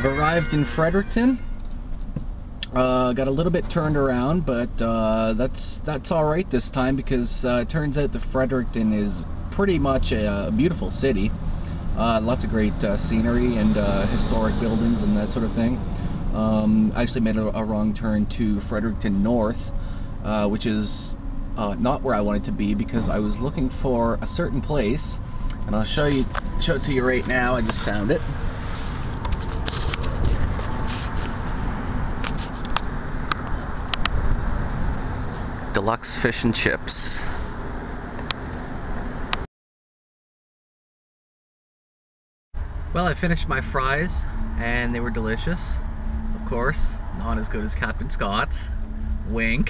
arrived in Fredericton. Got a little bit turned around, but that's all right this time, because it turns out that Fredericton is pretty much a beautiful city. Lots of great scenery and historic buildings and that sort of thing. I actually made a wrong turn to Fredericton North, which is not where I wanted to be, because I was looking for a certain place, and I'll show it to you right now. I just found it. Deluxe fish and chips. Well, I finished my fries, and they were delicious. Of course, not as good as Captain Scott's. Wink.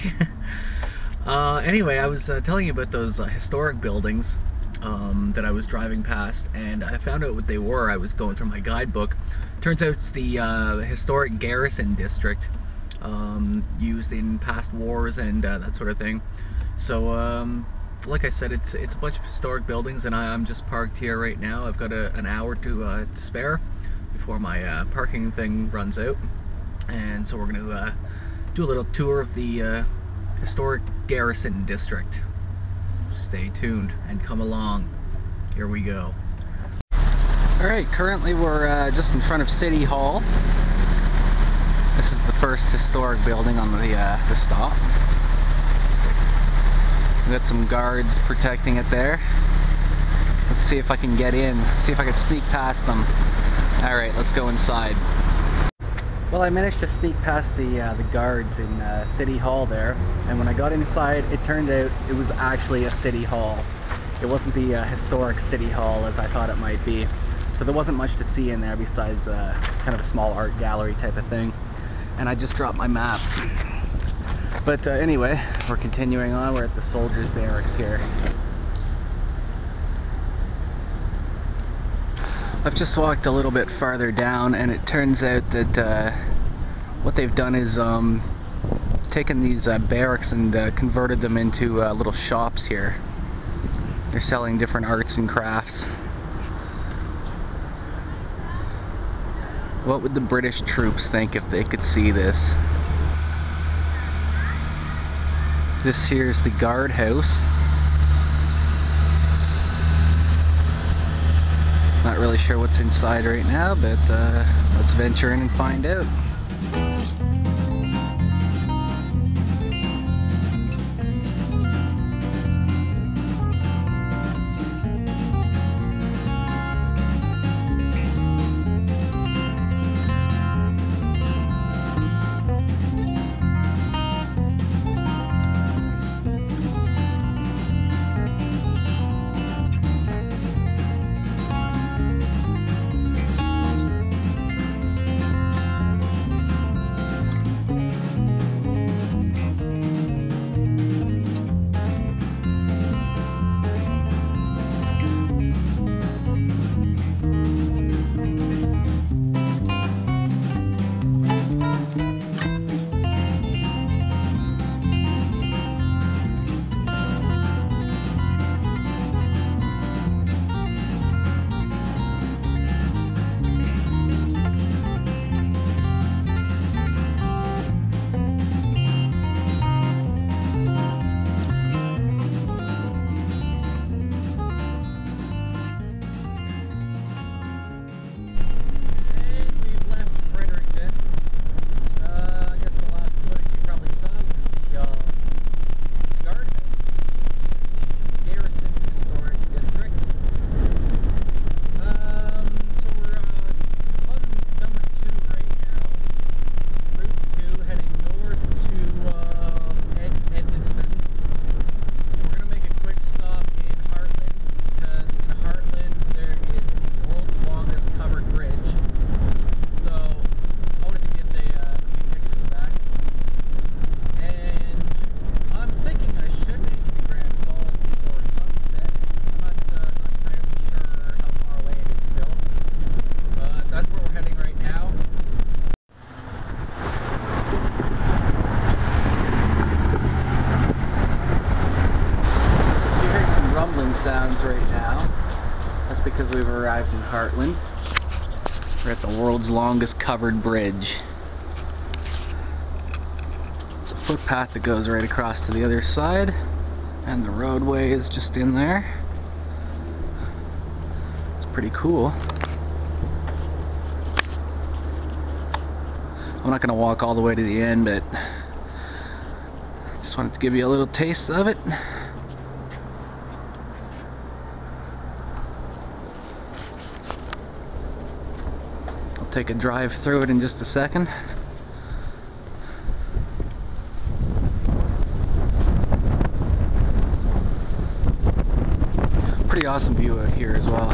Anyway, I was telling you about those historic buildings that I was driving past, and I found out what they were. I was going through my guidebook. Turns out it's the historic garrison district, used in past wars and that sort of thing. So, like I said, it's a bunch of historic buildings, and I'm just parked here right now. I've got an hour to spare before my parking thing runs out, and so we're going to do a little tour of the historic garrison district. Stay tuned and come along. Here we go. Alright, currently we're just in front of City Hall. This is the first historic building on the stop. We've got some guards protecting it there. Let's see if I can get in, see if I can sneak past them. Alright, let's go inside. Well, I managed to sneak past the guards in City Hall there, and when I got inside, it turned out it was actually a City Hall. It wasn't the historic City Hall as I thought it might be. So there wasn't much to see in there besides kind of a small art gallery type of thing. And I just dropped my map. But anyway, we're continuing on. We're at the soldiers' barracks here. I've just walked a little bit farther down, and it turns out that what they've done is taken these barracks and converted them into little shops here. They're selling different arts and crafts. What would the British troops think if they could see this? This here's the guard house. Not really sure what's inside right now, but let's venture in and find out. sounds right now. That's because we've arrived in Heartland. We're at the world's longest covered bridge. It's a footpath that goes right across to the other side, and the roadway is just in there. It's pretty cool. I'm not going to walk all the way to the end, but just wanted to give you a little taste of it. I'll take a drive through it in just a second. Pretty awesome view out here as well.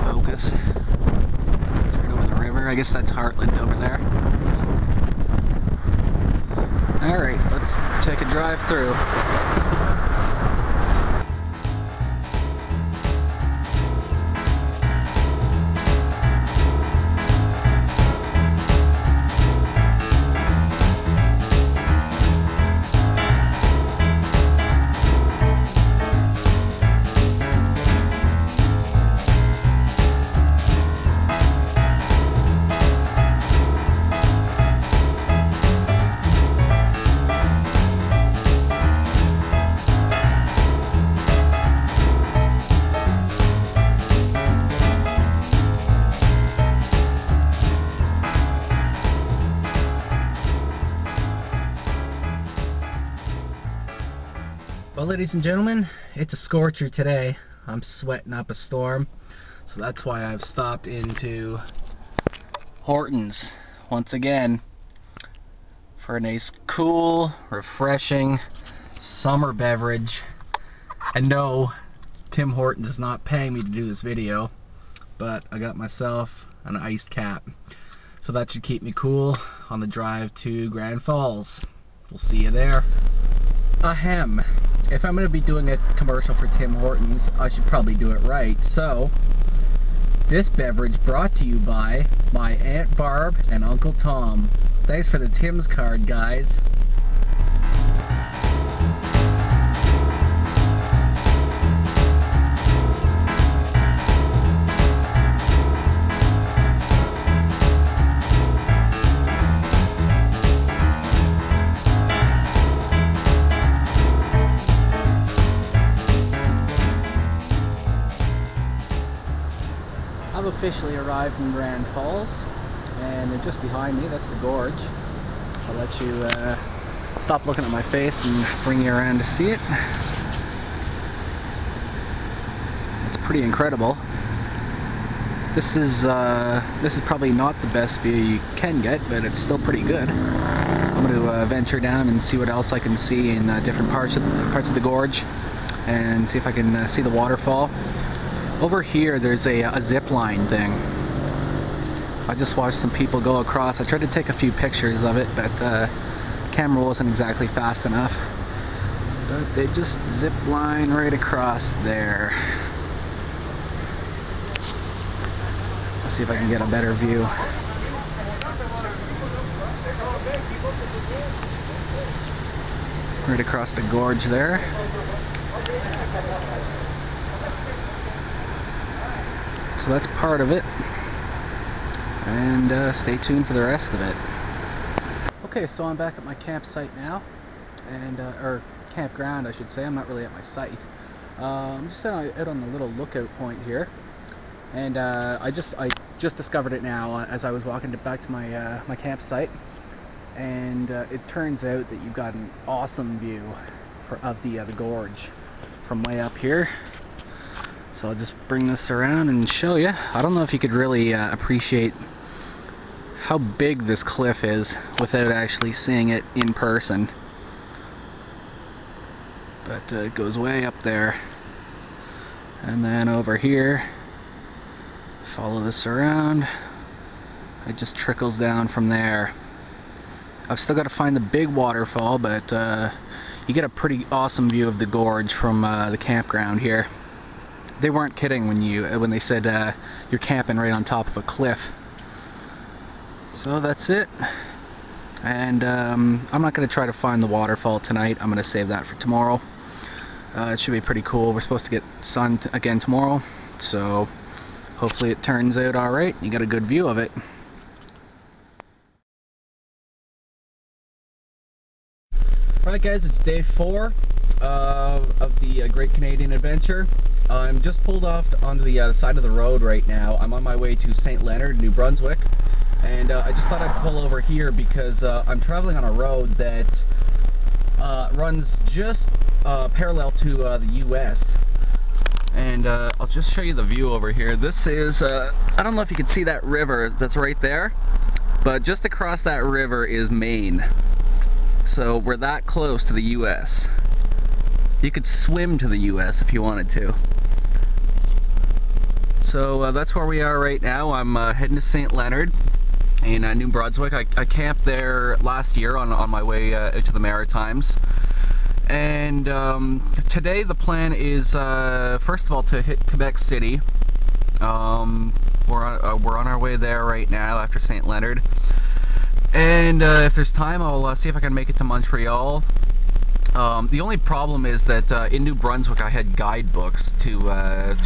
Focus. It's right over the river. I guess that's Heartland over there. Alright, let's take a drive through. Well, ladies and gentlemen, it's a scorcher today. I'm sweating up a storm, so that's why I've stopped into Hortons once again for a nice, cool, refreshing summer beverage. And no, Tim Hortons is not paying me to do this video, but I got myself an iced cap, so that should keep me cool on the drive to Grand Falls. We'll see you there. Ahem. If I'm going to be doing a commercial for Tim Hortons, I should probably do it right. So, this beverage brought to you by my Aunt Barb and Uncle Tom. Thanks for the Tim's card, guys. I've officially arrived in Grand Falls, and just behind me, that's the gorge. I'll let you stop looking at my face and bring you around to see it. It's pretty incredible. This is probably not the best view you can get, but it's still pretty good. I'm going to venture down and see what else I can see in different parts of the gorge, and see if I can see the waterfall. Over here there's a zip line thing. I just watched some people go across. I tried to take a few pictures of it, but the camera wasn't exactly fast enough. But they just zip line right across there. Let's see if I can get a better view. Right across the gorge there. So that's part of it, and stay tuned for the rest of it. Okay, so I'm back at my campsite now, and or campground I should say. I'm not really at my site. I'm just out on the little lookout point here, and I just discovered it now as I was walking back to my my campsite, and it turns out that you've got an awesome view of the gorge from way up here. So I'll just bring this around and show you. I don't know if you could really appreciate how big this cliff is without actually seeing it in person. But it goes way up there. And then over here, follow this around. It just trickles down from there. I've still got to find the big waterfall, but you get a pretty awesome view of the gorge from the campground here. They weren't kidding when they said you're camping right on top of a cliff. So that's it. And I'm not going to try to find the waterfall tonight. I'm going to save that for tomorrow. It should be pretty cool. We're supposed to get sun again tomorrow, so hopefully it turns out alright. You got a good view of it. Alright guys, it's day 4 of the Great Canadian Adventure. I'm just pulled off onto the side of the road right now. I'm on my way to St. Leonard, New Brunswick, and I just thought I'd pull over here because I'm traveling on a road that runs just parallel to the U.S. And I'll just show you the view over here. This is, I don't know if you can see that river that's right there, but just across that river is Maine. So we're that close to the U.S. You could swim to the U.S. if you wanted to. So that's where we are right now. I'm heading to St. Leonard in New Brunswick. I camped there last year on my way out to the Maritimes. And today the plan is, first of all, to hit Quebec City. We're on our way there right now after St. Leonard. And if there's time, I'll see if I can make it to Montreal. The only problem is that in New Brunswick I had guidebooks to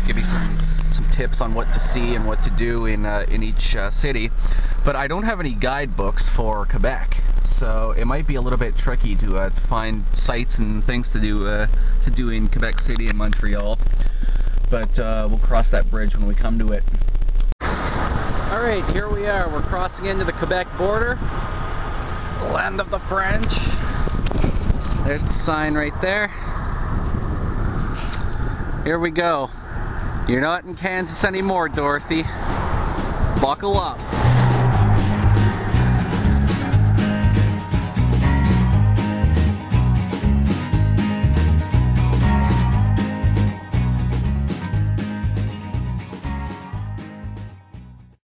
give me some tips on what to see and what to do in each city, but I don't have any guidebooks for Quebec, so it might be a little bit tricky to find sites and things to do in Quebec City and Montreal. But we'll cross that bridge when we come to it. Alright, here we are. We're crossing into the Quebec border, land of the French. There's the sign right there. Here we go. You're not in Kansas anymore, Dorothy. Buckle up.